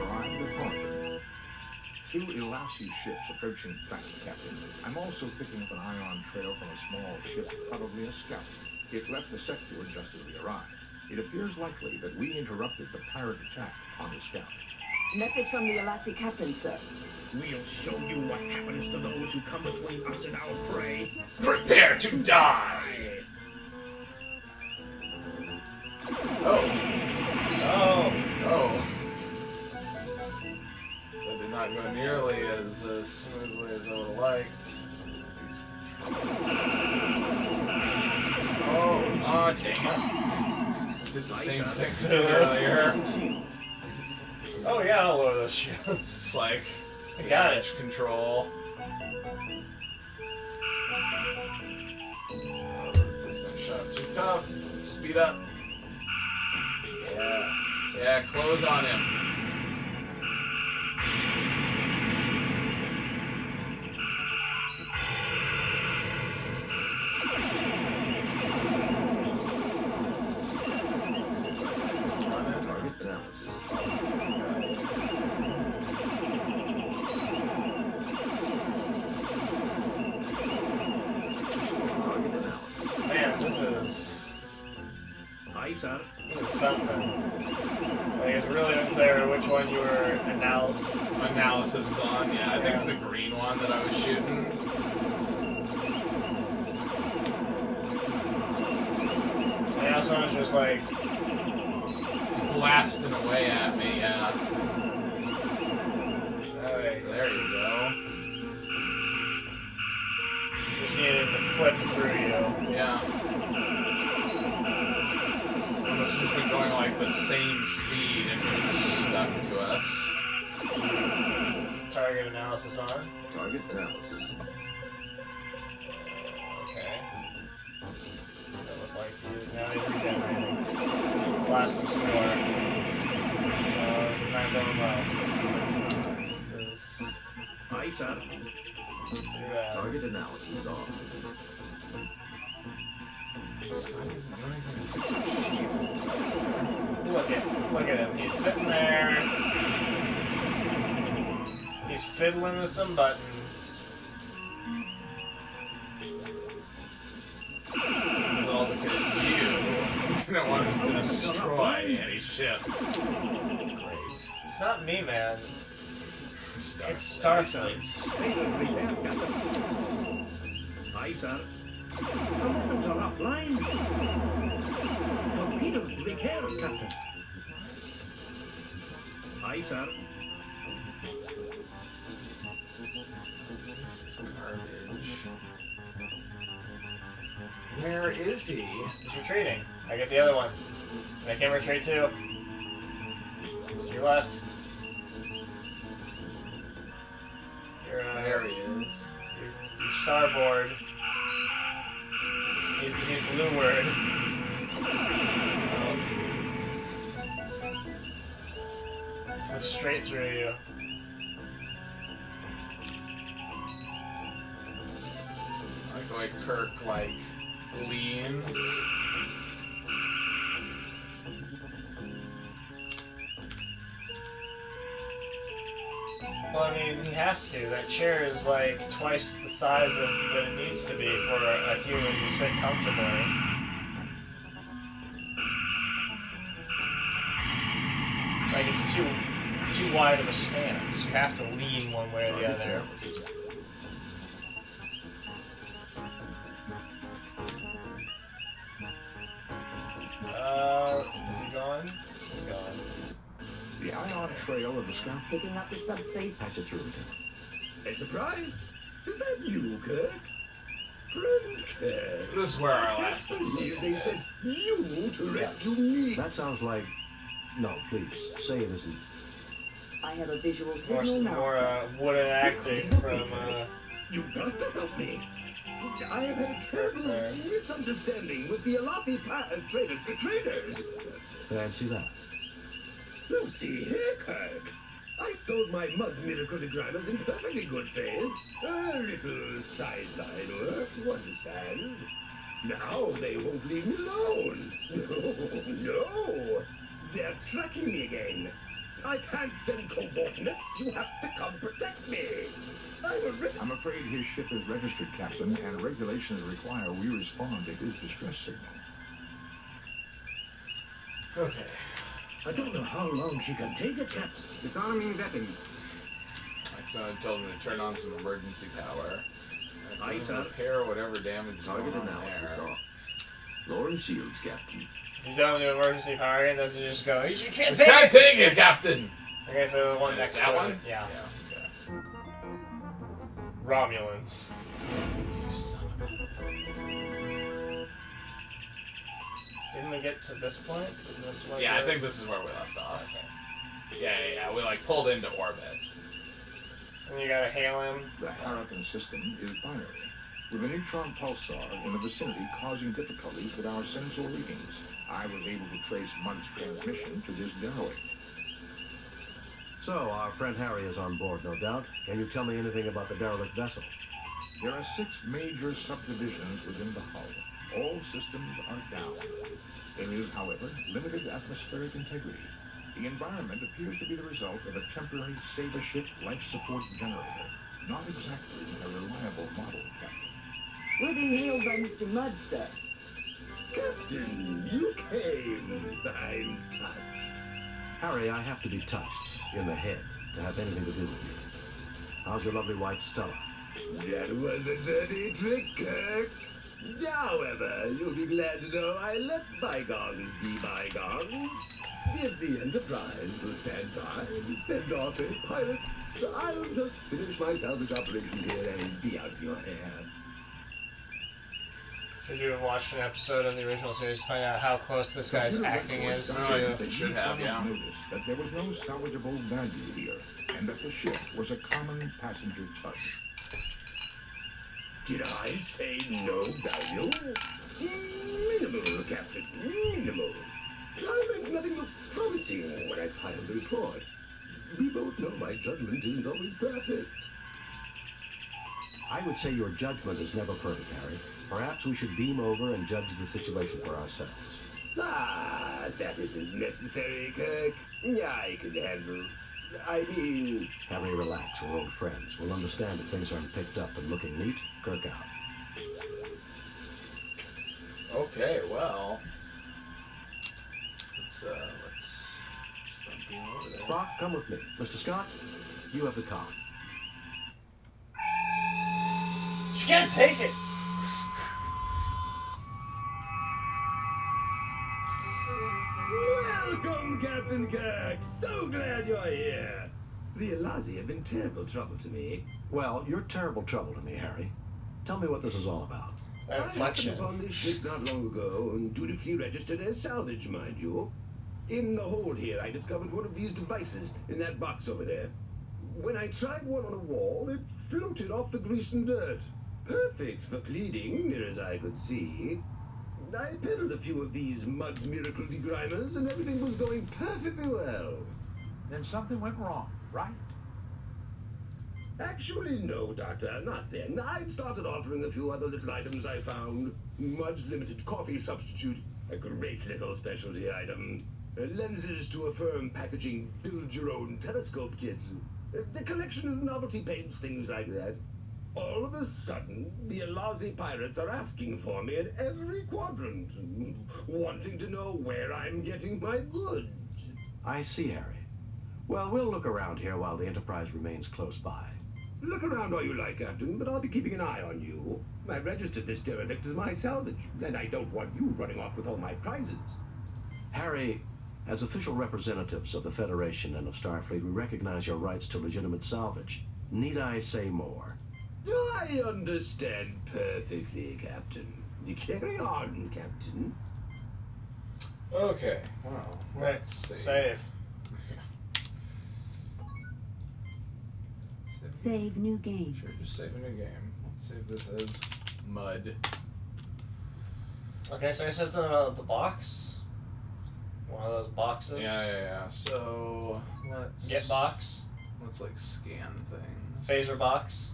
arrived at Northern. Through Elasi ships approaching Fact, Captain, I'm also picking up an ion trail from a small ship, probably a scout. It left the sector just as we arrived. It appears likely that we interrupted the pirate attack on the scout. Message from the Elasi captain, sir. We'll show you what happens to those who come between us and our prey. Prepare to die! Oh. That did not go nearly as smoothly as I would have liked. These controls. Oh, dang it. Did the same thing earlier. Oh yeah, I'll lower those shields. It's like I got it. Control. Oh, those distance shots are tough. Speed up. Yeah, close on him. Target analysis. Man, this is something. Like, it's really unclear which one you were Analysis is on, yeah. I think it's the green one that I was shooting. And now someone's just like Blasting away at me, yeah. there There you go. just needed to clip through you. Yeah. It's just been going like the same speed and you're just stuck to us. Target analysis on. Target analysis. Okay. That looked like he. Now he's regenerating. Blast him some more. This is not going well. It's not. This is Aye, sir. pretty bad. Target analysis on. Scott isn't doing anything to fix your shields. Look at him. He's sitting there. He's fiddling with some buttons. This is all because you didn't want us to destroy any ships. Great. It's not me, man. Starfleet. It's Starfleet. Repair, Captain. Aye, sir. The weapons are offline. Torpedoes repair, Captain. Aye, sir. This is garbage. Where is he? He's retreating. I get the other one. Make him retreat too. It's to your left. There he is. Your starboard. He's lured. Flew straight through you. I like the way Kirk, leans. Well, I mean, he has to. That chair is like twice the size of that it needs to be for a human to sit comfortably. Like, it's too wide of a stance. You have to lean one way or the other. Is he gone? He's gone. The ion trail of the scout Picking up the subspace. patches through it. Enterprise? Is that you, Kirk? Friend Kirk. So this is where our last episode They said you to rescue me. That sounds like... No, please, say it isn't. I have a visual signal now, More sir. wooden acting from, You've got to help me. I have had a terrible misunderstanding with the Elasi traders. Traders! Fancy that. Now see here, Kirk. I sold my Mud's miracle diagrammers in perfectly good faith. A little sideline work, you understand? Now they won't leave me alone. No, no. They're tracking me again. I can't send coordinates. You have to come protect me. I'm afraid his ship is registered, Captain, and regulations require we respond to his distress signal. Okay. I don't know how long she can take it, Caps. Disarming weapons. My son told me to turn on some emergency power. Aye, And sir. repair whatever damage is going Target on analysis there. off. Lowering shields, Captain. If he's on the emergency power again, doesn't he just go, you can't Can't take it! take it, Captain! I guess the one It's next that to one? it. Yeah. Yeah, okay. Romulans. You son of a... Didn't we get to this point? Isn't this what Yeah, I think this is where we left off. Okay. Yeah. We like pulled into orbit. And you gotta hail him. The Hurricane system is binary, with a neutron pulsar in the vicinity causing difficulties with our sensor readings. I was able to trace Mud's transmission to this derelict. So, our friend Harry is on board, no doubt. Can you tell me anything about the derelict vessel? There are 6 major subdivisions within the hull. All systems are down. There is, however, limited atmospheric integrity. The environment appears to be the result of a temporary Saber ship life support generator. Not exactly a reliable model, Captain. We're being hailed by Mr. Mudd, sir. Captain, you came. I'm touched. Harry, I have to be touched in the head to have anything to do with you. How's your lovely wife, Stella? That was a dirty trick, Kirk. However, you'll be glad to know I let bygones be bygones. If the Enterprise will stand by and fend off any pirates, I'll just finish my salvage operation here and be out of your hair. Should you have watched an episode of the original series to find out how close this guy's acting is Oh, yeah. to... Should have, yeah. Noticed that there was no salvageable value here, and that the ship was a common passenger tug. Did I say no value? Minimal, Captain, minimal. I meant nothing but promising when I filed the report. We both know my judgment isn't always perfect. I would say your judgment is never perfect, Harry. Perhaps we should beam over and judge the situation for ourselves. Ah, that isn't necessary, Kirk. I can handle. I mean, Harry, relax. We're old friends. We'll understand if things aren't picked up and looking neat. Kirk out. Okay, well... Let's beam over there. Spock, come with me. Mr. Scott, you have the car. She can't take it! welcome, Captain Kirk. So glad you're here. The Elazi have been terrible trouble to me. Well, you're terrible trouble to me, Harry. Tell me what this is all about. That I inflection. happened upon this ship not long ago and dutifully registered as salvage, mind you. In the hold here, I discovered one of these devices in that box over there. When I tried one on a wall, it floated off the grease and dirt. Perfect for cleaning, near as I could see. I peddled a few of these Mud's miracle degrimers, and everything was going perfectly well. Then something went wrong, right? Actually, no, Doctor, not then. I'd started offering a few other little items I found. Mud's limited coffee substitute, a great little specialty item. Lenses to affirm packaging build-your-own telescope kits. The collection of novelty paints, things like that. All of a sudden, the Elazi pirates are asking for me in every quadrant, wanting to know where I'm getting my goods. I see, Harry. Well, we'll look around here while the Enterprise remains close by. Look around all you like, Captain, but I'll be keeping an eye on you. I've registered this derelict as my salvage, and I don't want you running off with all my prizes. Harry, as official representatives of the Federation and of Starfleet, we recognize your rights to legitimate salvage. Need I say more? I understand perfectly, Captain. You carry on, Captain. Okay, well, let's see. Save. Save new game. Sure, just save a new game. Let's save this as Mud. Okay, so it says the box. One of those boxes. Yeah. So let's Get box. Let's like scan things. Phaser box.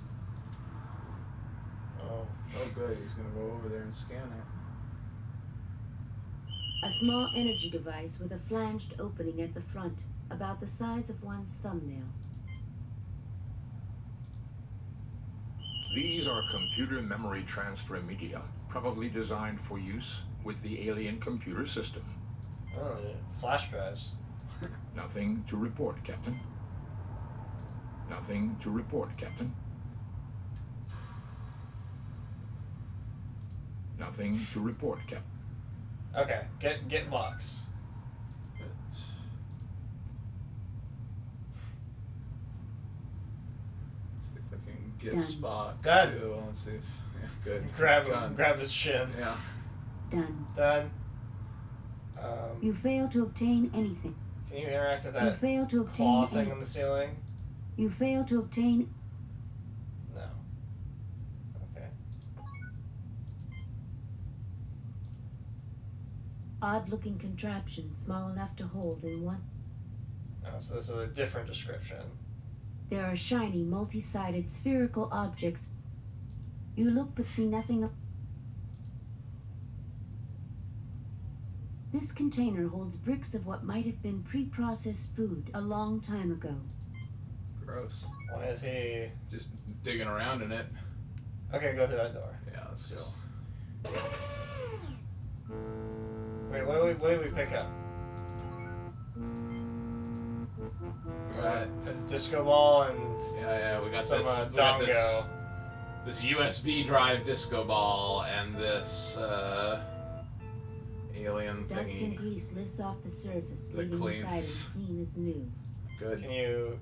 Oh. Oh, good. He's gonna go over there and scan it. A small energy device with a flanged opening at the front. about the size of one's thumbnail. These are computer memory transfer media, probably designed for use with the alien computer system. Oh, yeah. Flash drives. Nothing to report, Captain. Nothing to report, Captain. Nothing to report, Captain. Okay, get box. See if I can get Done. Spock Done. too. Let's see if good. Grab him, Done. grab his shins. Yeah. Done. Done. You fail to obtain anything. Can you interact with You that fail to claw obtain thing any- on the ceiling? You fail to obtain. No. Okay. Odd-looking contraption small enough to hold in one. Oh, so this is a different description. There are shiny, multi-sided spherical objects. You look but see nothing of. This container holds bricks of what might have been pre-processed food a long time ago. Gross. Why is he? Just digging around in it. Okay, go through that door. Yeah, let's just. Wait, what did we pick up? Right. A disco ball and Yeah, we got some this. We got dongo. this USB drive disco ball and this alien Dust and thingy. grease lifts off the surface, That leaving the side cleans. as clean as new. Good. Can you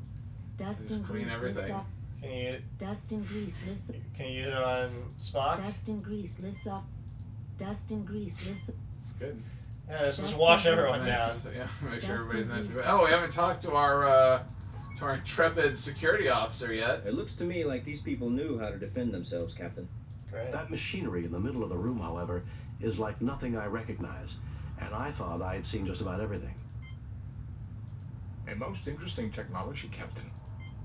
Dust Just and clean grease lifts everything. off. can you Dust and grease lifts. can you use it on Spock? Dust and grease lifts off. Dust and grease lifts. It's good. Yeah, let's just Dust wash and everyone grease. down. Nice. Yeah, make sure Dust everybody's and nice. grease. Oh, we haven't talked to our intrepid security officer yet. It looks to me like these people knew how to defend themselves, Captain. Great. That machinery in the middle of the room, however, is like nothing I recognize, and I thought I had seen just about everything. A most interesting technology, Captain.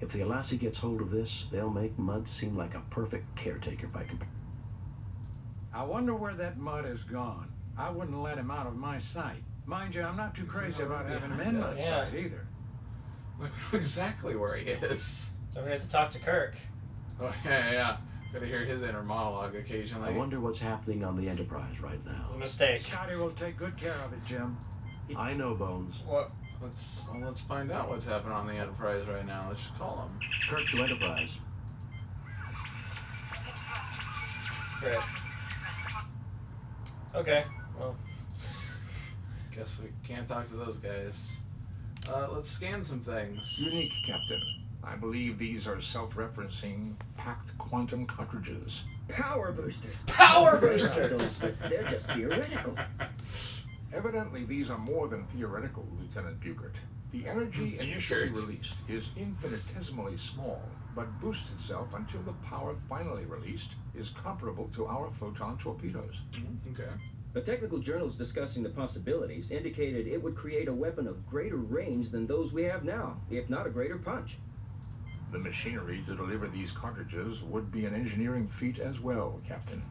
If the Alassie gets hold of this, they'll make Mud seem like a perfect caretaker by comparison. I wonder where that Mud has gone. I wouldn't let him out of my sight. Mind you, I'm not too crazy about having him in my Yeah. sight either. Look exactly where he is. Don't forget to talk to Kirk. Oh yeah. Gotta hear his inner monologue I occasionally. wonder what's happening on the Enterprise right now. It's a mistake. Scotty will take good care of it, Jim. I know, Bones. What? Let's find out what's happening on the Enterprise right now. Let's just call him. Kirk to Enterprise. Great. Okay. Well, Guess we can't talk to those guys. Let's scan some things. Unique, Captain. I believe these are self-referencing packed quantum cartridges. Power boosters. power They're boosters. They're just theoretical. Evidently, these are more than theoretical, Lieutenant Bugert. The energy initially Bugert. released is infinitesimally small, but boosts itself until the power finally released is comparable to our photon torpedoes. Okay. The technical journals discussing the possibilities indicated it would create a weapon of greater range than those we have now, if not a greater punch. The machinery to deliver these cartridges would be an engineering feat as well, Captain.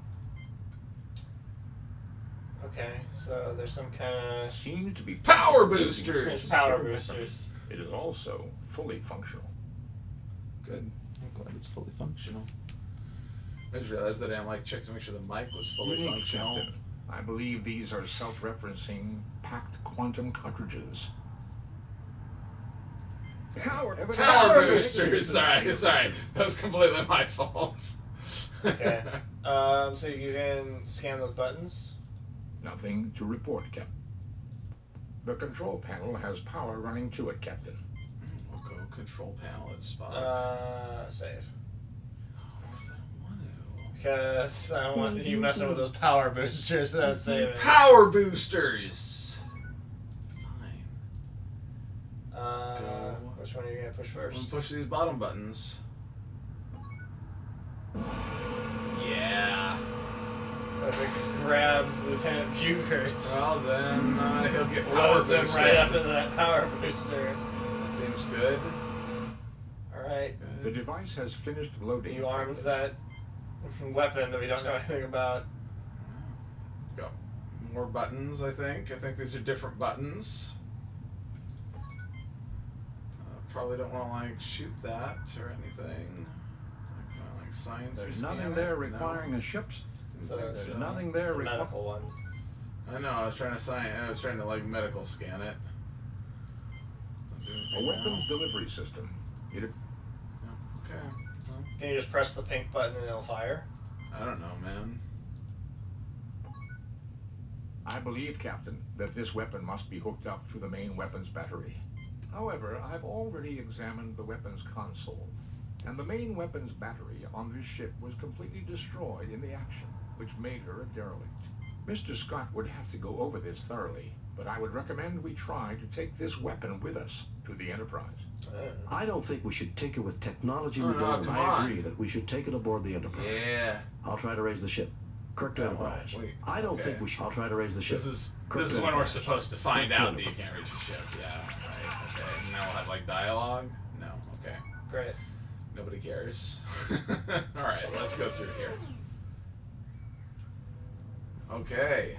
Okay, so there's some kind of Seems to be Power using boosters! systems. power boosters. It is also fully functional. Good. I'm glad it's fully functional. I just realized that I didn't check to make sure the mic was fully Unique, functional. Captain. I believe these are self-referencing packed quantum cartridges. Power. Power boosters! Sorry. That was completely my fault. Okay. So you can scan those buttons. Nothing to report, Captain. The control panel has power running to it, Captain. We'll go control panel at Spock. Save. I don't want to. Because I don't want Save you messing with me. those power boosters without saving. Power boosters! Fine. Go. Which one are you gonna push I'm gonna first? push these bottom buttons. Yeah. If it grabs Lieutenant Bugert, Well, then he'll get power loads him boosted. right up into that power booster. That seems good. Alright. The device has finished loading. You armed that weapon that we don't know anything about. Got more buttons, I think. I think these are different buttons. probably don't want to like shoot that or anything. Like science. There's nothing there requiring a ship's. So There's it's, nothing it's there the requiring. medical one. I know. I was trying to like medical scan it. A weapons delivery system. It Okay. Well, Can you just press the pink button and it'll fire? I don't know, man. I believe, Captain, that this weapon must be hooked up to the main weapons battery. However, I've already examined the weapons console, and the main weapons battery on this ship was completely destroyed in the action, which made her a derelict. Mr. Scott would have to go over this thoroughly, but I would recommend we try to take this weapon with us to the Enterprise. I don't think we should tinker with technology. Oh, no, and come I on. agree that we should take it aboard the Enterprise. Yeah. I'll try to raise the ship. Kirk to Oh, Enterprise. wait. I don't Okay. think we should. I'll try to raise the ship. This is Kirk to when we're Enterprise. supposed to find Kirk to out that you Enterprise. can't reach the ship. Yeah. Right. Okay. And now we'll have like dialogue. No. Okay. Great. Nobody cares. All right. Let's go through here. Okay.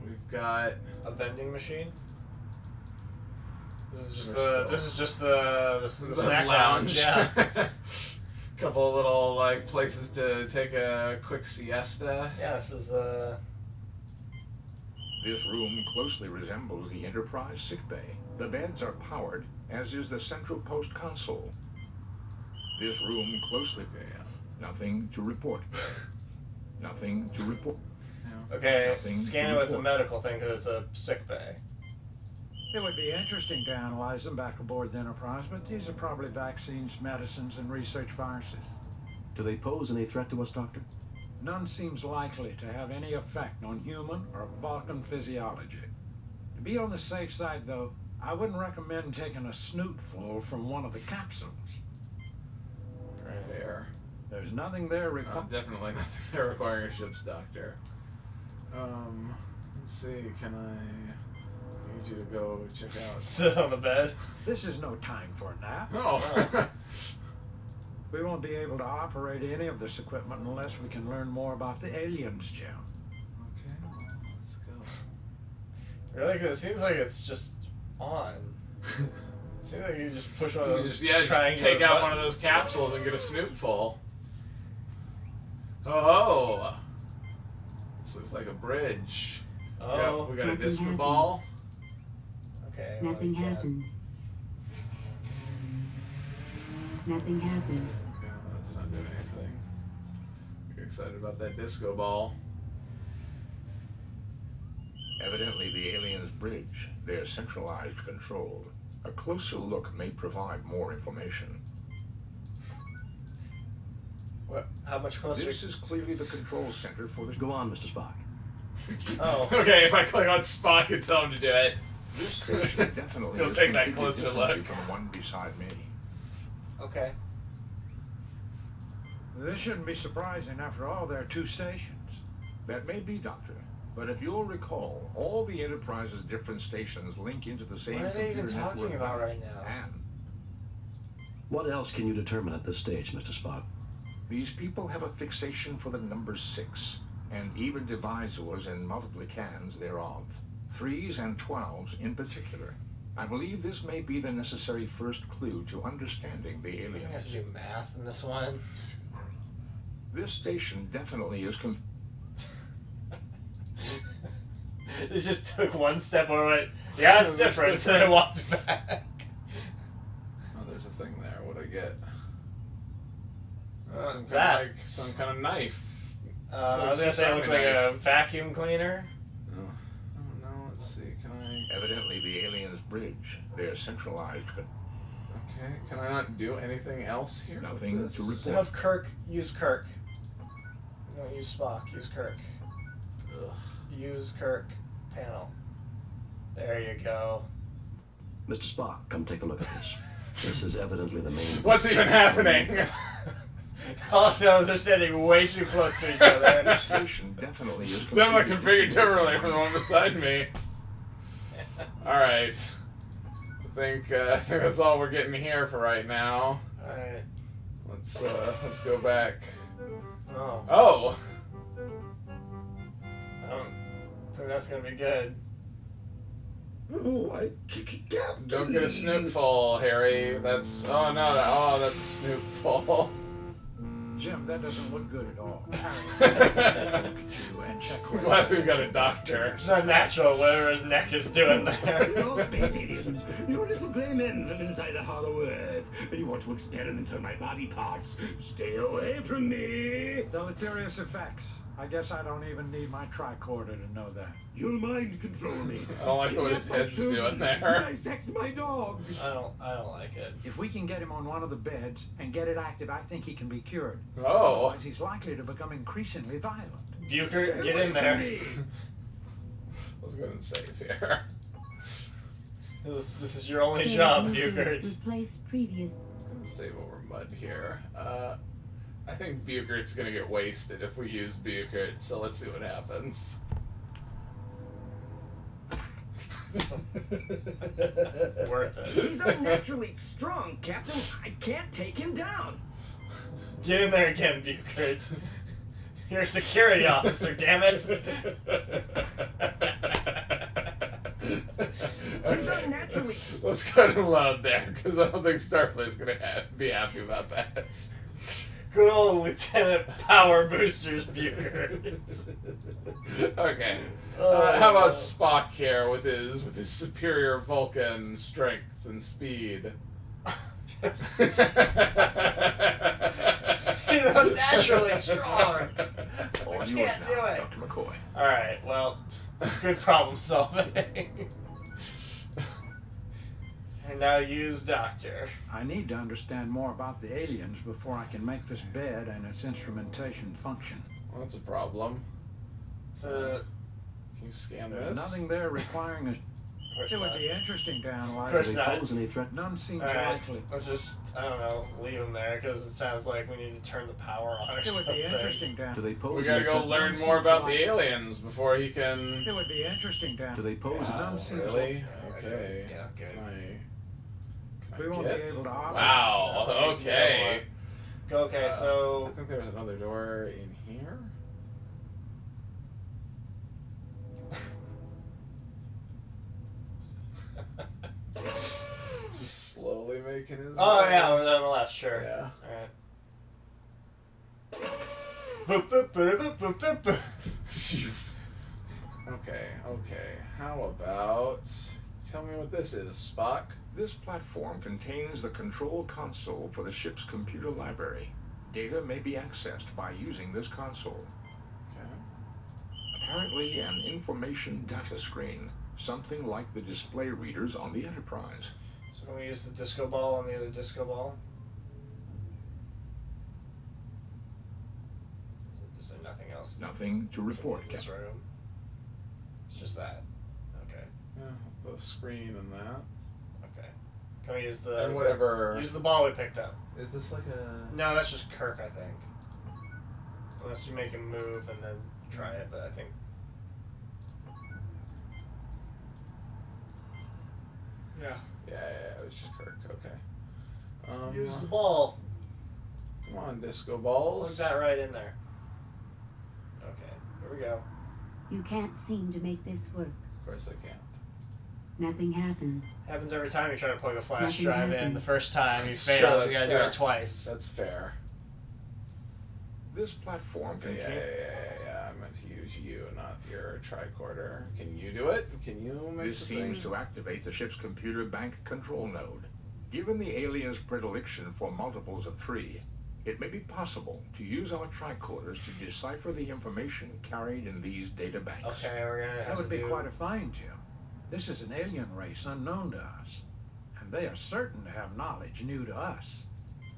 We've got. A vending machine. This is just We're the the snack lounge. Yeah. Couple of little like places to take a quick siesta. Yeah. This is This room closely resembles the Enterprise sickbay. The beds are powered, as is the central post console. This room closely... Nothing to report. Nothing to report. okay. Nothing Scan to it with the report. medical thing because it's a sick bay. It would be interesting to analyze them back aboard the Enterprise, but these are probably vaccines, medicines, and research viruses. Do they pose any threat to us, Doctor? None seems likely to have any effect on human or Vulcan physiology. To be on the safe side, though, I wouldn't recommend taking a snootful from one of the capsules. Fair. There's nothing there Definitely nothing there requiring a ship's doctor. Let's see. Can I need you to go check out? Sit on the bed. This is no time for a nap. Oh. We won't be able to operate any of this equipment unless we can learn more about the aliens, Jim. Okay. Let's go. Really? Because it seems like it's just on. Seems like you just push one of You those. just take out one of those capsules and get a snootful. Oh. This looks like a bridge. Oh. Yep, we got a Nothing disco happens. ball. Okay. well, Nothing we can't. happens. Nothing happens. Okay, well, that's not doing anything. You're excited about that disco ball. Evidently the aliens' bridge, their centralized control. A closer look may provide more information. What? How much closer? This is clearly the control center for the... Go on, Mr. Spock. Oh. Okay, if I click on Spock and tell him to do it. This station definitely He'll is take that completely closer differently look. from the one beside me. Okay. This shouldn't be surprising. After all, there are two stations. That may be, Doctor. But if you'll recall, all the Enterprise's different stations link into the same What are they even computer talking network. about right now? And What else can you determine at this stage, Mr. Spock? these people have a fixation for the number 6, and even divisors and multiplicans thereof. 3s and 12s in particular. I believe this may be the necessary first clue to understanding the I think I have aliens. to do math in this one. This station definitely is It just took one step and went, yeah, it's different. Then it walked back. Oh, there's a thing there. What'd I get? Some kind of knife. I was gonna say it looks like a vacuum cleaner. Oh no, let's see. Can I? Evidently the aliens' bridge, their centralized Okay, can I not do anything else here? with Nothing this? to report. Have Kirk use Kirk. No, use Spock. Use Kirk. Ugh. Use Kirk. Panel. There you go. Mr. Spock, come take a look at this. This is evidently the main... What's even happening? All of those are standing way too close to each other. This station definitely is Definitely completely configured differently from the one beside me. Alright. I think that's all we're getting here for right now. Alright. Let's go back. Oh. Oh! I don't think that's gonna be good. Why, Captain? Don't get a snootful, Harry. That's... Oh, no. Oh, that's a snootful. Jim, that doesn't look good at all. Harry, look at you and check where. Glad we got a doctor. It's not natural, whatever his neck is doing there. You're space aliens. You're little grey men from inside the hollow earth. You want to experiment on my body parts. Stay away from me. Deleterious effects. I guess I don't even need my tricorder to know that. You'll mind control me. I don't like what his head's doing there. Dissect my dog. I don't like it. If we can get him on one of the beds and get it active, I think he can be cured. Oh. Otherwise, he's likely to become increasingly violent. Bucher, get in there. Let's go ahead and save here. This is your only Save job, movement. Bucher. Replace previous. Let's save over mud here. I think Buchert's gonna get wasted if we use Buchert, so let's see what happens. Worth it. He's unnaturally strong, Captain. I can't take him down. Get in there again, Buchert. You're a security officer, damn it. He's unnaturally. Let's go to load there, because I don't think Starflight's gonna be happy about that. Good old Lieutenant Power Boosters, Buchert. Okay. How about Spock here with his superior Vulcan strength and speed? He's unnaturally strong. I On yours can't now, do it. Dr. McCoy. Alright, well, good problem solving. And now use Doctor. I need to understand more about the aliens before I can make this bed and its instrumentation function. Well, that's a problem. Can you scan There's this? nothing there requiring a. Course It would not. be interesting to analyze. Course Do they not. pose any threat? None seems Alright, likely. let's just, I don't know, leave him there because it sounds like we need to turn the power on or It would something. be interesting to. Do they pose We gotta any go threat? learn more about the aliens before he can... It would be interesting to. Do they pose None any seems Really? like- Okay. Yeah, good. Can We I won't be get? able to operate. Wow, No, okay. Go, okay, I so think there's another door in here. Just slowly making his oh way. yeah, over there on the left, sure. Yeah. Alright. Boop, boop, boop, boop, boop, boop, boop. Okay. How about... Tell me what this is, Spock. This platform contains the control console for the ship's computer library. Data may be accessed by using this console. Okay. Apparently an information data screen, something like the display readers on the Enterprise. So can we use the disco ball on the other disco ball? Is there nothing else? Nothing to report, in this Captain. room. It's just that. Okay. Yeah, the screen and that. Okay. Can we use the And whatever... use the ball we picked up? Is this like a... No, that's just Kirk, I think. Unless you make him move and then try it, but I think. Yeah. Yeah, it was just Kirk. Okay. Use the ball. Come on, disco Plug balls. that right in there. Okay. Here we go. You can't seem to make this work. Of course I can't. Nothing happens. Happens every time you try to plug a flash Nothing drive in. happens. The first time you That's fail, true, you that's gotta do fair. it twice. That's fair. This platform Okay, contains... yeah. I meant to use you, not your tricorder. Can you do it? Can you make This the thing? seems to activate the ship's computer bank control node. Given the aliens' predilection for multiples of 3, it may be possible to use our tricorders to decipher the information carried in these data banks. Okay, we're gonna have That would to be do. quite a find, Jim. This is an alien race unknown to us, and they are certain to have knowledge new to us.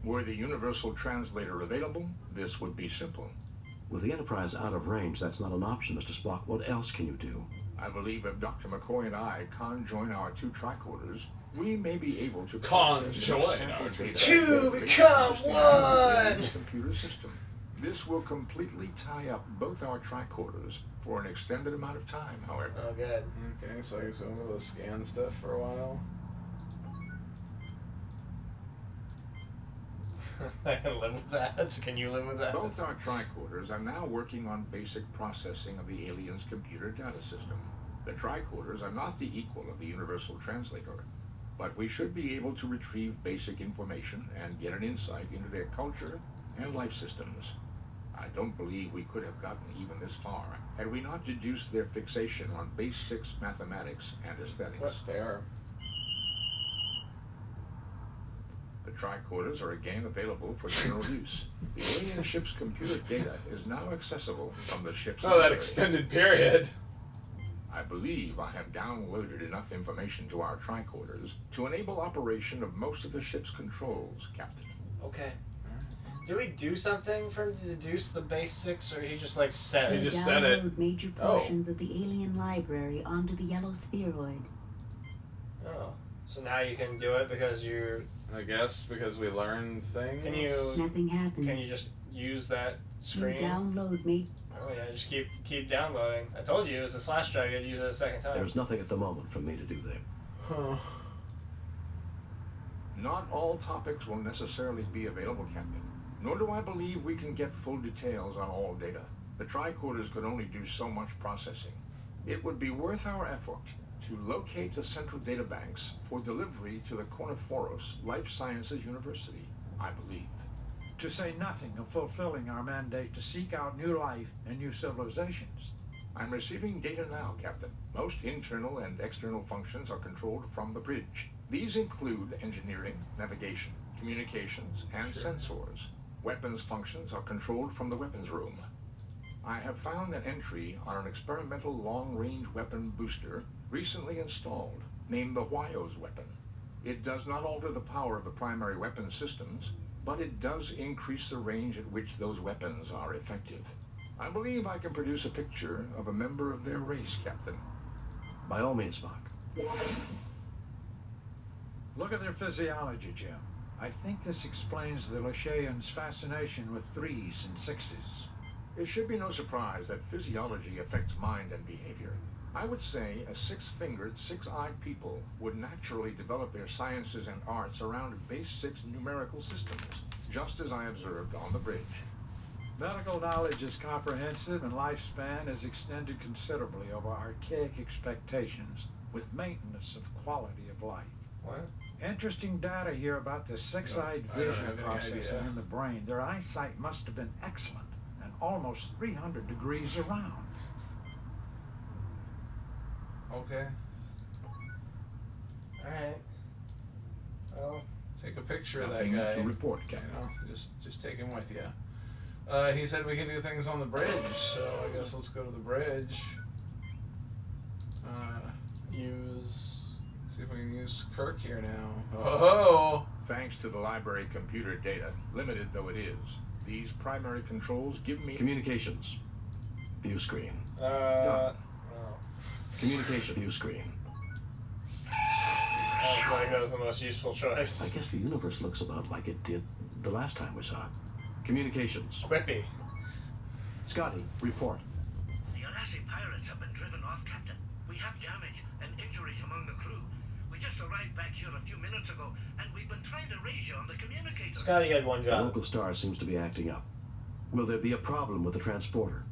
Were the universal translator available, this would be simple. With the Enterprise out of range, that's not an option, Mr. Spock. What else can you do? I believe if Dr. McCoy and I conjoin our 2 tricorders, we may be able to Conjoin process our sample data Two directly become from the one! computer system. This will completely tie up both our tricorders for an extended amount of time, however. Oh, good. Okay, so I guess we'll go to scan stuff for a while. I can live with that. Can you live with that? Both our tricorders are now working on basic processing of the aliens' computer data system. The tricorders are not the equal of the universal translator, but we should be able to retrieve basic information and get an insight into their culture and life systems. I don't believe we could have gotten even this far had we not deduced their fixation on base 6 mathematics and aesthetics. What's fair? The tricorders are again available for general use. The alien ship's computer data is now accessible from the ship's Oh, that library. extended period. I believe I have downloaded enough information to our tricorders to enable operation of most of the ship's controls, Captain. Okay. Do we do something for him to deduce the base 6, or he just like said He it? just said it. Download major portions of the alien library onto the yellow spheroid. Oh. So now you can do it because you're... I guess because we learned things. Can you... Nothing happens. Can you just use that You screen? download Oh yeah, just keep downloading. I told you it was a flash drive. You'd use it a second time. There's nothing at the moment for me to do there. Huh. Not all topics will necessarily be available, Captain. Nor do I believe we can get full details on all data. The tricorders could only do so much processing. It would be worth our effort to locate the central data banks for delivery to the Corniforos Life Sciences University, I believe. To say nothing of fulfilling our mandate to seek out new life and new civilizations. I'm receiving data now, Captain. Most internal and external functions are controlled from the bridge. These include engineering, navigation, communications, and sensors. Weapons functions are controlled from the weapons room. I have found an entry on an experimental long-range weapon booster recently installed, named the Wyo's weapon. It does not alter the power of the primary weapon systems, but it does increase the range at which those weapons are effective. I believe I can produce a picture of a member of their race, Captain. By all means, Spock. Look at their physiology, Jim. I think this explains the Lashayans' fascination with 3s and 6s. It should be no surprise that physiology affects mind and behavior. I would say a 6-fingered, 6-eyed people would naturally develop their sciences and arts around base 6 numerical systems, just as I observed on the bridge. Medical knowledge is comprehensive and lifespan is extended considerably over archaic expectations with maintenance of quality of life. What? Interesting data here about the 6-eyed I don't vision have any processing idea. in the brain. Their eyesight must have been excellent and almost 300 degrees around. Okay. Alright. Well, Take a picture of that Nothing guy. to report, You Captain. know, just take him with you. He said we can do things on the bridge, so I guess let's go to the bridge. See if we can use Kirk here now. Oh! Thanks to the library computer data, limited though it is, these primary controls give me... Communications. View screen. oh. Communication view screen. I feel like that was the most useful I choice. guess the universe looks about like it did the last time we saw it. Communications. Quippy. Scotty, report. The Alassi pirates have been driven off, Captain. We have damage and injuries among the crew. We just arrived back here a few minutes ago, and we've been trying to raise you on the communicator. Scotty had one The job. local star seems to be acting up. Will there be a problem with the transporter?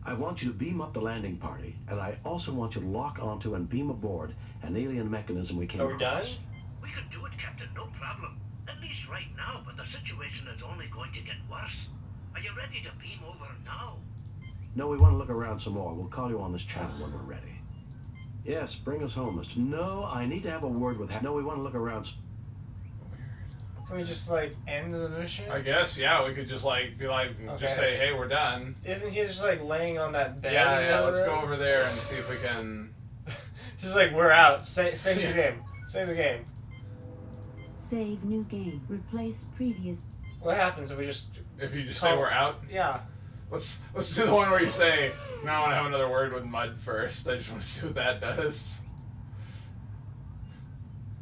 I want you to beam up the landing party, and I also want you to lock onto and beam aboard an alien mechanism we came Are we done? across. We can do it, Captain, no problem. At least right now, but the situation is only going to get worse. Are you ready to beam over now? No, we want to look around some more. We'll call you on this channel when we're ready. Yes, bring us home, Mr. No, I need to have a word with... No, we want to look around... Can we just like end the mission? I guess, yeah, we could just like be like, Okay. just say, hey, we're done. Isn't he just like laying on that bed? Yeah, in the yeah, other let's go room? over there and see if we can... Just like, we're out. Save the game. Save the game. Save new game. Replace previous. What happens if we just... If you just say we're out? Yeah. Let's do the one where you say, no, I want to have another word with Mud first. I just want to see what that does.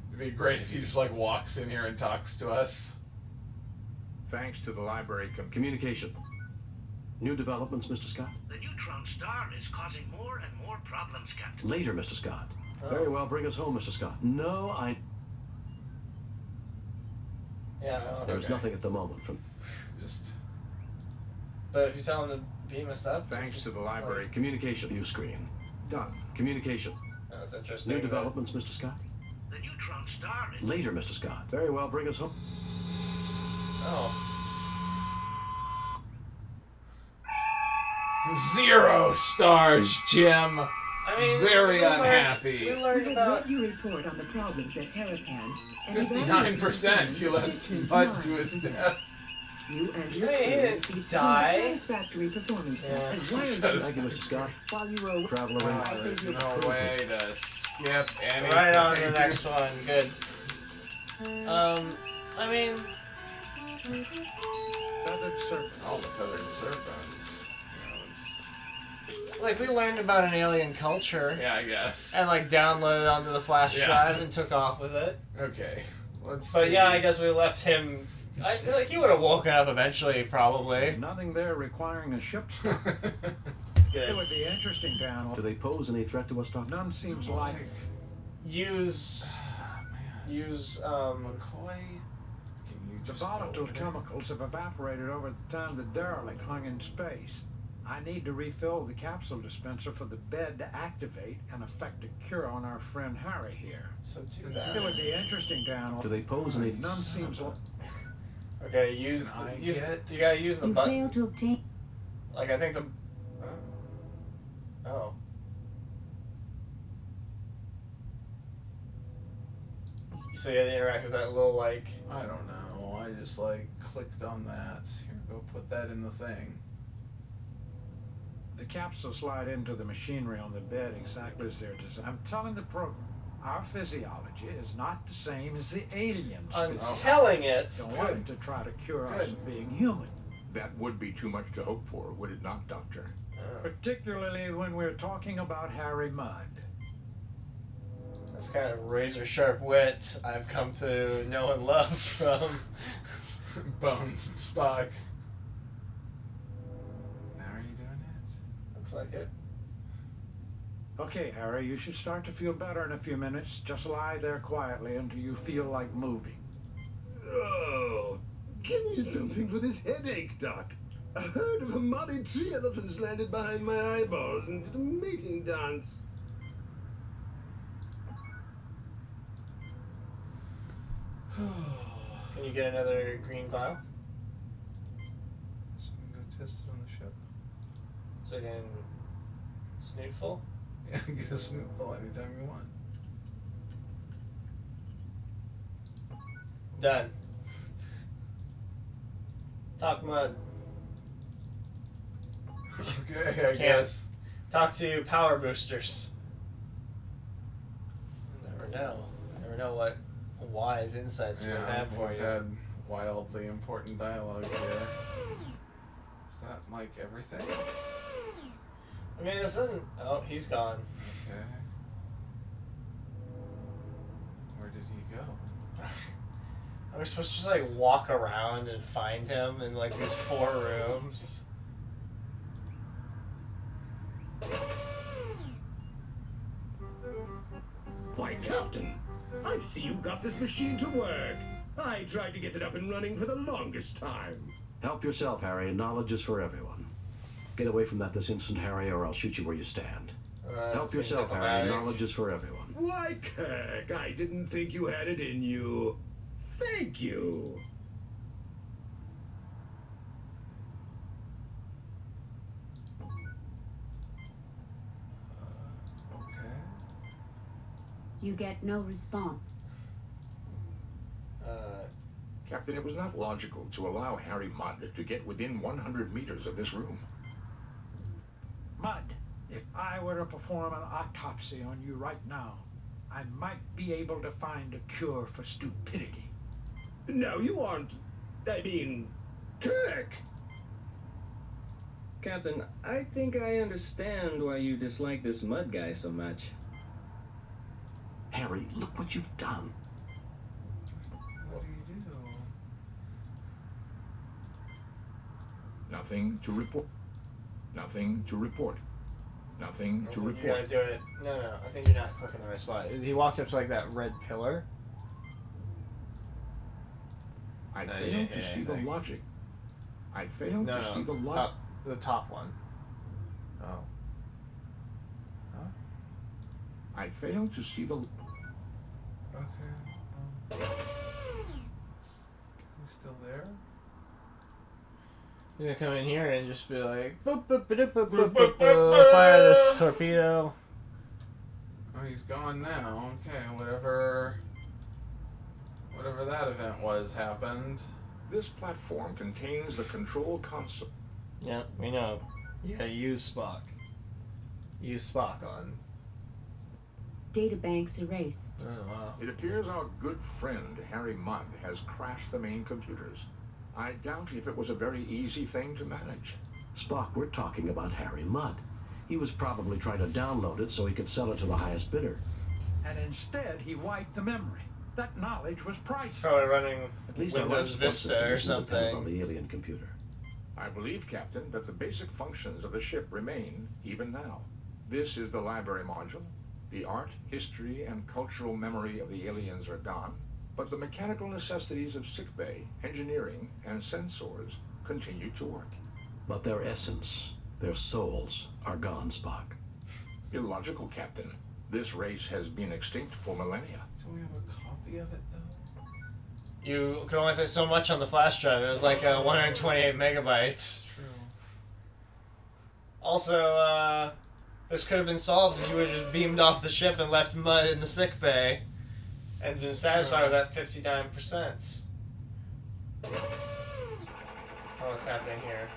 It'd be great if he just like walks in here and talks to us. Thanks to the library Communication. New developments, Mr. Scott? The neutron star is causing more and more problems, Captain. Later, Mr. Scott. Oh. Very well, bring us home, Mr. Scott. No, Yeah. There's Okay. nothing at the moment from... Just... But if you tell him to beam us up... Thanks just, to the library. Communication view screen. Done. Communication. That's interesting. New developments, Mr. Scott? The neutron star is... Later, Mr. Scott. Very well, bring us home. Oh. 0 stars, Jim. I mean, Very we unhappy. We learned about... read your report on the problems at Harapan. 59%. He left Mud to his death. You and your Hey, he crew didn't received die. satisfactory performance. Yeah. And Thank you, Mr. Scott. while you were Travel Oh, around. there's no way to skip anything. Right on to the next one. Good. I mean... Feathered serpent. All the feathered serpents. You know, it's... Like, we learned about an alien culture. Yeah, I guess. And, like, downloaded it onto the flash Yeah. drive and took off with it. Okay. Let's But see. yeah, I guess we left him... like, he would have woken up eventually, probably. Nothing there requiring a ship stop. It's It good. would be interesting to Do analyze. they pose any threat to us, Doctor? None seems like Use... Use, McCoy? Can you the just volatile go over there? chemicals have evaporated over the time the derelict hung in space. I need to refill the capsule dispenser for the bed to activate and effect a cure on our friend Harry here. So do It would that. be interesting to analyze. Do they pose any... None seems like. Okay, use Can I the... Use, get- you gotta use the You button. failed to obtain. Like, I think the... Oh. So you had to interact with that little, like... I don't know. I just like clicked on that. Here, go put that in the thing. The capsule slide into the machinery on the bed exactly as they're designed. I'm telling the program, our physiology is not the same as the aliens' I'm physiology. telling it. Don't want it to try to cure us of being human, That would be too much to hope for, would it not, Doctor? particularly when we're talking about Harry Mudd. That's kind of razor sharp wit I've come to know and love from. Bones and Spock. How are you doing it? Looks like it. Okay, Harry, you should start to feel better in a few minutes. Just lie there quietly until you feel like moving. Oh, give me something for this headache, Doc. A herd of Amari tree elephants landed behind my eyeballs and did a mating dance. Can you get another green vial? So we can go test it on the ship. So again, snootful? Yeah, get a snootful anytime you want. Done. Talk mud. Okay, I Can't. guess. Talk to power boosters. You never know. You never know what wise insights we Yeah, have for we've you. had wildly important dialogue here. Is that like everything? I mean, this isn't. Oh, he's gone. Okay. Where did he go? Are we supposed to just like walk around and find him in like these 4 rooms? Why, Captain, I see you got this machine to work. I tried to get it up and running for the longest time. Help yourself, Harry. Knowledge is for everyone. Get away from that this instant, Harry, or I'll shoot you where you stand. Help seems yourself, Harry. diplomatic. Knowledge is for everyone. Why, Kirk, I didn't think you had it in you. Thank you. Okay. You get no response. Captain, it was not logical to allow Harry Mudd to get within 100 meters of this room. Mudd, if I were to perform an autopsy on you right now, I might be able to find a cure for stupidity. No, you aren't. I mean, Kirk. Captain, I think I understand why you dislike this mud guy so much. Harry, look what you've done. What do you do? Nothing to report. Nothing to report. Nothing I to think you gotta report. do it. No, I think you're not clicking the right spot. He walked up to like that red pillar. I No, fail you to didn't hit see the anything. logic. I fail No, to see the no, logic. up the top one. Oh. Huh? I fail to see the... Okay. He's still there? You're gonna come in here and just be like, boop, boop, boop, boop, boop, boop, boop, fire this torpedo. Oh, he's gone now. Okay, whatever that event was happened. This platform contains the control console. Yeah, we know. You gotta use Spock. Use Spock on. Databanks erased. Oh, wow. It appears our good friend Harry Mudd has crashed the main computers. I doubt if it was a very easy thing to manage. Spock, we're talking about Harry Mudd. He was probably trying to download it so he could sell it to the highest bidder. And instead, he wiped the memory. That knowledge was priceless. Probably running At least our Windows life support Vista system or isn't dependent something. on the alien computer. I believe, Captain, that the basic functions of the ship remain even now. This is the library module. The art, history, and cultural memory of the aliens are gone, but the mechanical necessities of sickbay, engineering, and sensors continue to work. But their essence, their souls, are gone, Spock. Illogical, Captain. This race has been extinct for millennia. Do we have a copy of it, though? You could only fit so much on the flash drive. It was like 128 megabytes. True. Also, this could have been solved if you would have just beamed off the ship and left Mudd in the sick bay and been satisfied with that 59%. Oh, what's happening here?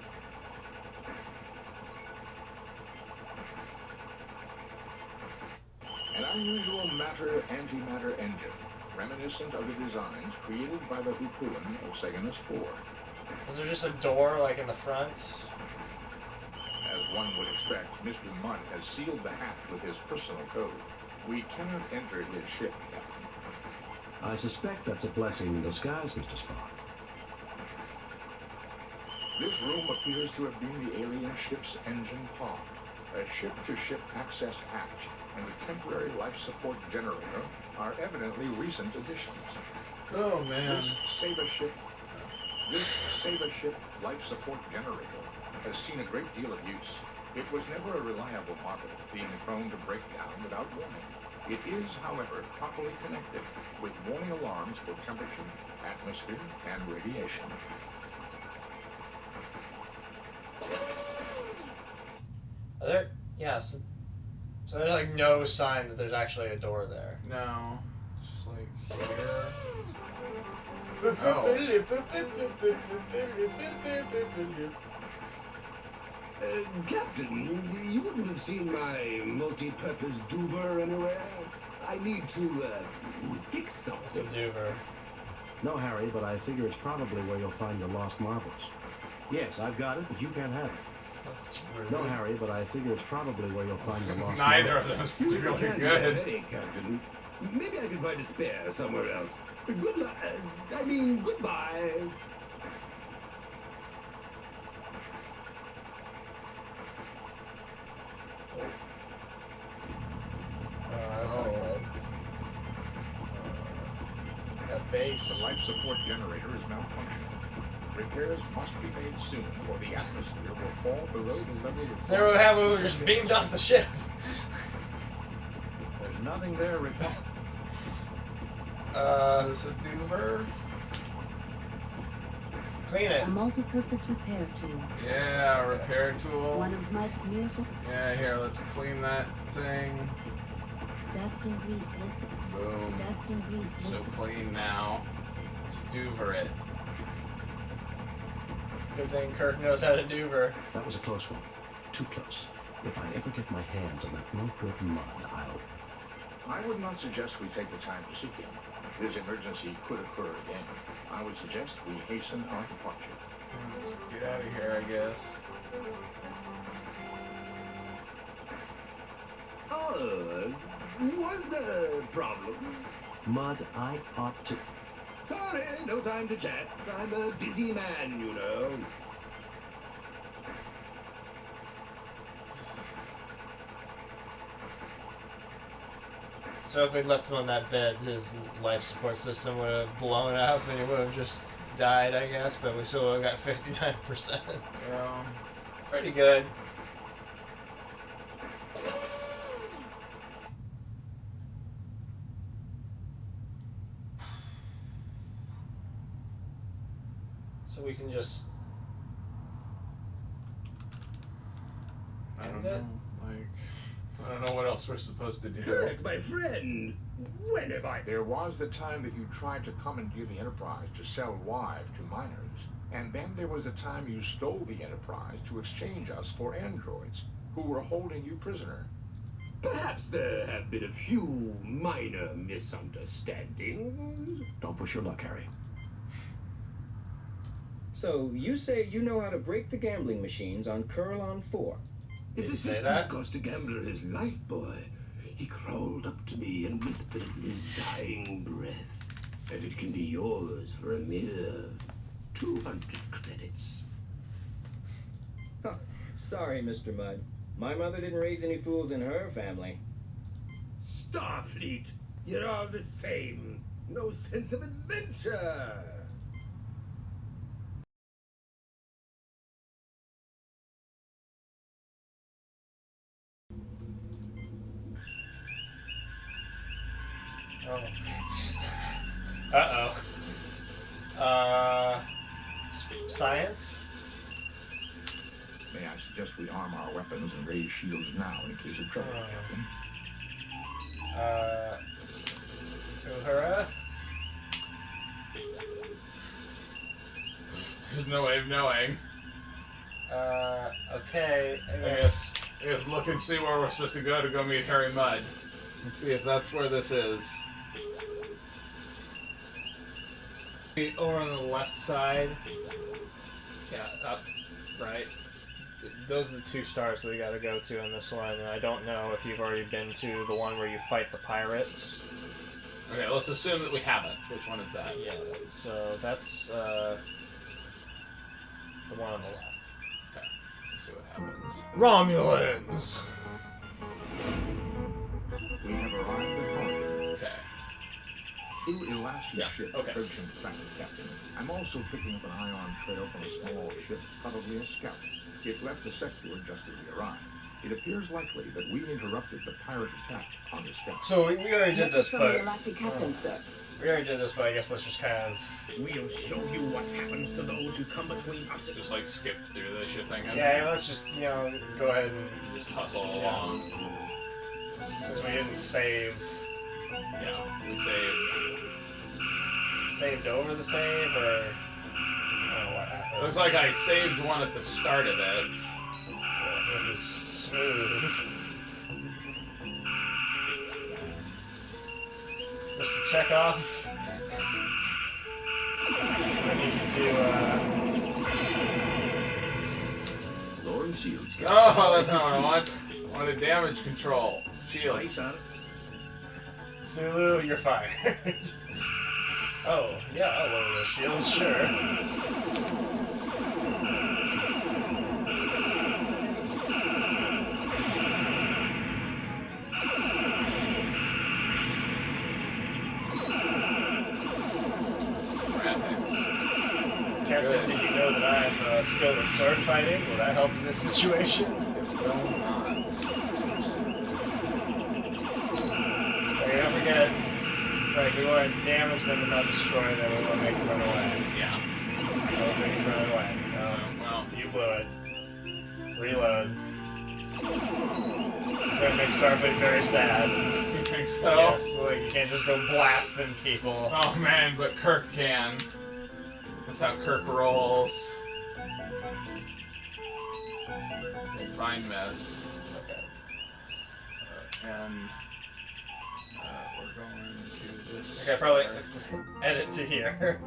An unusual matter-antimatter engine, reminiscent of the designs created by the Hukuan of Cygnus 4. Was there just a door, like, in the front? As one would expect, Mr. Mudd has sealed the hatch with his personal code. We cannot enter his ship, Captain. I suspect that's a blessing in disguise, Mr. Spock. This room appears to have been the alien ship's engine pod. A ship-to-ship access hatch and a temporary life support generator are evidently recent additions. Oh, man. This Save Ship life support generator has seen a great deal of use. It was never a reliable model, being prone to break down without warning. It is, however, properly connected with warning alarms for temperature, atmosphere, and radiation. Are there? Yeah, so there's like no sign that there's actually a door there. No. It's just like here. Captain, you wouldn't have seen my multi-purpose duver anywhere? I need to, fix something. Duver. No, Harry, but I figure it's probably where you'll find your lost marbles. Yes, I've got it, but you can't have it. That's rude. No, Harry, but I figure it's probably where you'll find your lost Neither marbles. of those particularly Can't good. get any, Captain. Maybe I can find a spare somewhere else. Good luck. I mean, goodbye. That's not good. That The base. life support generator is malfunctioning. Repairs must be made soon, or the atmosphere will fall below the level of... So there we have we were just beamed off the ship. There's nothing there, report. Is this a duver? Clean it. A multi-purpose repair tool. Yeah, repair tool. One of Mudd's miracle Yeah, here, let's clean that thing. dust and grease. Listen. Boom. Dust and grease. So Listen. clean now. Let's duver it. Good thing Kirk knows how to duver. That was a close one. Too close. If I ever get my hands on that no good Mudd, I would not suggest we take the time to seek him. This emergency could occur again. I would suggest we hasten our departure. Let's get out of here, I guess. Oh, was there a problem? Mudd, I ought to... Sorry, no time to chat. I'm a busy man, you know. So if we'd left him on that bed, his life support system would have blown up and he would have just died, I guess, but we still would have got 59%. Yeah. Pretty good. So we can just... I don't know. Like, I don't know what else we're supposed to do. Kirk, my friend, when have I... There was the time that you tried to commandeer the Enterprise to sell wives to miners. And then there was the time you stole the Enterprise to exchange us for androids, who were holding you prisoner. Perhaps there have been a few minor misunderstandings. Don't push your luck, Harry. So, you say you know how to break the gambling machines on Curlon 4. It's a say system that? that cost a gambler his life, boy. He crawled up to me and whispered in his dying breath that it can be yours for a mere 200 credits. Huh. Sorry, Mr. Mudd. My mother didn't raise any fools in her family. Starfleet, you're all the same. No sense of adventure. Oh. Uh-oh. Science? May I suggest we arm our weapons and raise shields now in case of trouble, Captain? Uhura? There's no way of knowing. Okay. I guess look and see where we're supposed to go meet Harry Mudd. And see if that's where this is. Over on the left side. Yeah, up, right. Those are the 2 stars that we gotta go to in this one, and I don't know if you've already been to the one where you fight the pirates. Okay, let's assume that we haven't. Which one is that? Yeah, so that's the one on the left. Okay, let's see what happens. Romulans! We have arrived at home. Okay. 2 Elashi ships okay. approaching the site, Captain. I'm also picking up an ion trail from a small ship, probably a scout. It left the sector just as we arrived. It appears likely that we interrupted the pirate attack on the scout. So we already did this, from but... the Elashi captain, sir. We already did this, but I guess let's just kind of... We'll show you what happens to those who come between us. Just like skip through this, you're thinking? Yeah, let's just, go ahead and... Just hustle along. Since we didn't save... Yeah, we saved. Saved over the save, or... I don't know what happened. It looks like I saved one at the start of it. This is smooth. Mr. Chekhov. I need you to, Lord Shields. Oh, that's not what I want. I wanted damage control. Shields. Sulu, you're fired. Oh, yeah, I'll lower those shields, sure. Captain, did you know that I'm skilled at sword fighting? Will that help in this situation? It will not. Okay, don't forget, like, we want to damage them and not destroy them. We want to make them run away. Yeah. I was making them run away. Well, You blew it. Reload. That makes Starfleet very sad. you think so? Yes, like, you can't just go blasting people. Oh man, but Kirk can. That's how Kirk rolls. Okay, fine mess. Okay. And we're going to this. Okay, probably edit to here.